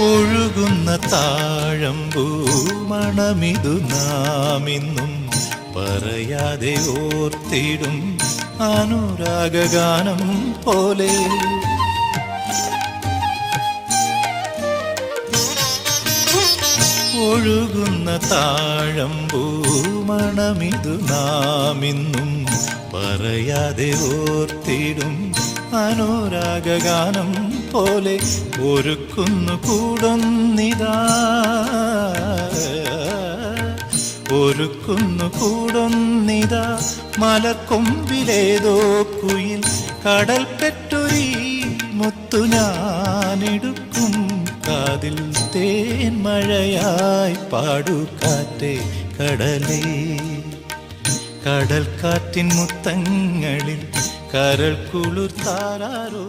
ഒഴുകുന്ന താഴമ്പൂ മണമിതു നാമിന്നും പറയാതെ ഓർത്തിടും അനുരാഗഗാനം പോലെ. ഒഴുകുന്ന താഴമ്പൂ മണമിതു നാമിന്നും പറയാതെ ഓർത്തിടും അനുരാഗഗാനം പോലെ. ഒരുക്കുന്നു കൂടൊന്നിതാ, ഒരുക്കുന്നു കൂടൊന്നിതാ, മലക്കൊമ്പിലേതോ കുയിൽ കടൽ പെറ്റൊരീ മുത്തു ഞാനെടുക്കും. കാതിൽ തേൻ മഴയായി പാടു കാറ്റേ കടലേ, കടൽ കാറ്റിൻ മുത്തങ്ങളിൽ കരൾ കുളിർ താരാരോ.